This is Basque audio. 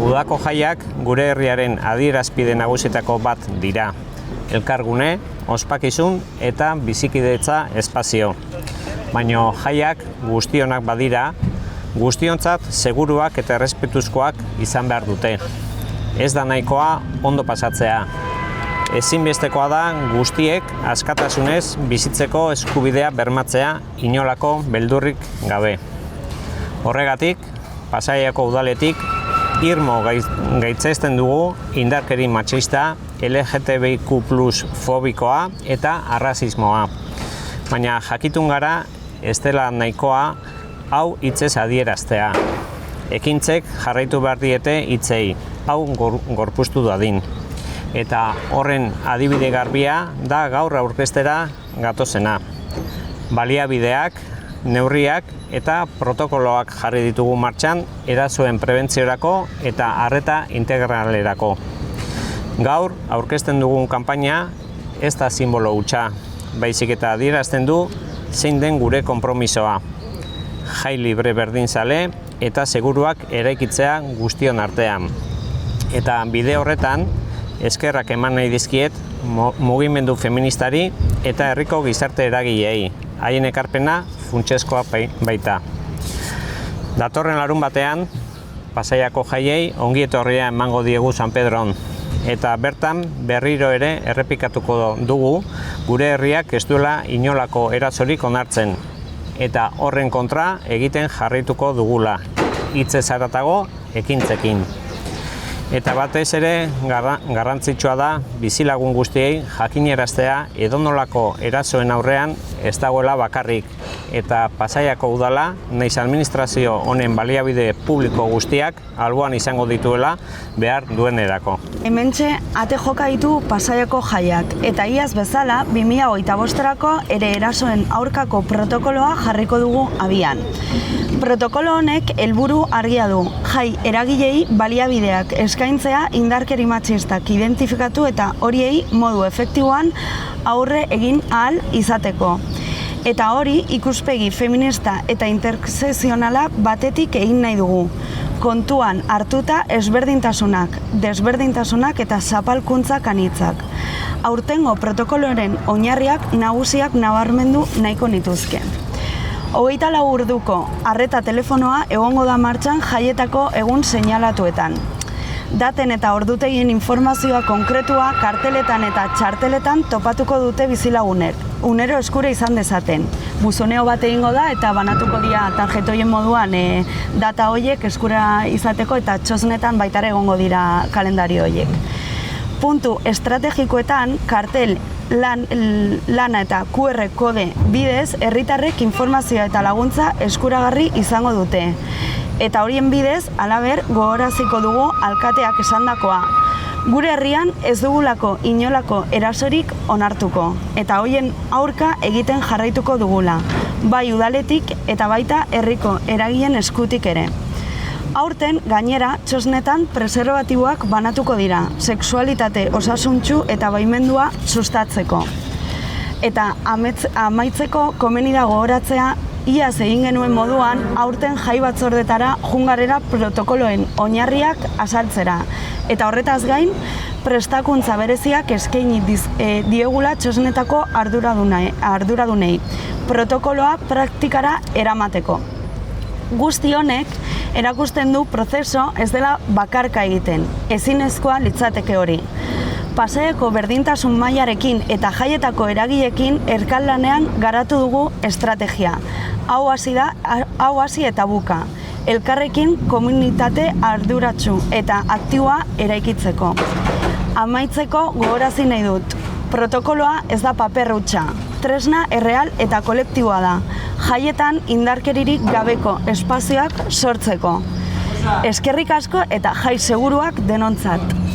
Udako jaiak gure herriaren adierazpide nagusietako bat dira. Elkargune, ospakizun eta bizikidetza espazio. Baina jaiak guztionak badira, guztiontzat seguruak eta errespetuzkoak izan behar dute. Ez da nahikoa ondo pasatzea. Ezinbestekoa da guztiek askatasunez bizitzeko eskubidea bermatzea inolako beldurrik gabe. Horregatik, Pasaiako udaletik irmo gaitzesten dugu indarkeri matxista, LGTBIQ+ fobikoa eta arrazismoa. Baina jakitun gara ez dela nahikoa hau hitzez adieraztea. Ekintzek jarraitu behar diete hitzei, hau gorpuztu dadin. Eta horren adibide garbia da gaur aurkeztera gatozena. Baliabideak, neurriak eta protokoloak jarri ditugu martxan erasoen prebentziorako eta arreta integralerako. Gaur aurkezten dugun kanpaina ez da sinbolo hutsa, baizik eta adierazten du zein den gure konpromisoa. Jai libre berdinzale eta seguruak eraikitzea guztion artean. Eta bide horretan, eskerrak eman nahi dizkiet mugimendu feministari eta herriko gizarte eragileei. Haien ekarpena funtsezkoa baita. Datorren larunbatean, Pasaiako jaiei ongi etorria emango diegu San Pedron. Eta bertan berriro ere errepikatuko dugu gure herriak ez duela inolako erasorik onartzen. Eta horren kontra egiten jarraituko dugula. Hitzez haratago ekintzekin. Eta batez ere garrantzitsua da bizilagun guztiei jakinaraztea edonolako erasoen aurrean ez dagoela bakarrik. Eta Pasaiako udala, nahiz administrazio honen baliabide publiko guztiak alboan izango dituela behar duenerako. Hementxe ate joka ditu Pasaiako jaiak eta iaz bezala 2025erako ere erasoen aurkako protokoloa jarriko dugu abian. Protokolo honek helburu argia du, jai eragilei baliabideak eskaintzea indarkeri matxistak identifikatu eta horiei modu efektiboan aurre egin ahal izateko. Eta hori ikuspegi feminista eta intersekzionala batetik egin nahi dugu. Kontuan hartuta desberdintasunak eta zapalkuntzak anitzak. Aurtengo protokoloren oinarriak nagusiak nabarmendu nahiko nituzke. 24 orduko arreta telefonoa egongo da martxan jaietako egun seinalatuetan. Daten eta ordutegien informazioa konkretua karteletan eta txarteletan topatuko dute bizilagunek. Unero eskura izan dezaten. Buzoneo bat egingo da eta banatuko dira tarjetoien moduan data horiek eskura izateko eta txosnetan baitare egongo dira kalendario horiek. Puntu estrategikoetan kartel, lana eta QR kode bidez herritarrek informazioa eta laguntza eskuragarri izango dute. Eta horien bidez, halaber, gogoraziko dugu alkateak esandakoa. Gure herrian ez dugulako inolako erasorik onartuko, eta horien aurka egiten jarraituko dugula, bai udaletik eta baita herriko eragileen eskutik ere. Aurten, gainera, txosnetan preservatiboak banatuko dira, sexualitate osasuntsu eta baimendua sustatzeko. Eta amaitzeko komeni da gogoratzea, iaz egin genuen moduan, aurten jai batzordetara jungarera protokoloen oinarriak azaltzera. Eta horretaz gain, prestakuntza bereziak eskaini diegula txosnetako arduradunei, protokoloa praktikara eramateko. Guzti honek erakusten du prozeso ez dela bakarka egiten, ezinezkoa litzateke hori. Pasaiako berdintasun mailarekin eta jaietako eragileekin elkarlanean garatu dugu estrategia. Hau hasi eta buka. Elkarrekin komunitate arduratsu eta aktiboa eraikitzeko. Amaitzeko gogorazi nahi dut. Protokoloa ez da paper hutsa. Tresna erreal eta kolektiboa da. Jaietan indarkeririk gabeko espazioak sortzeko. Eskerrik asko eta jai seguruak denontzat.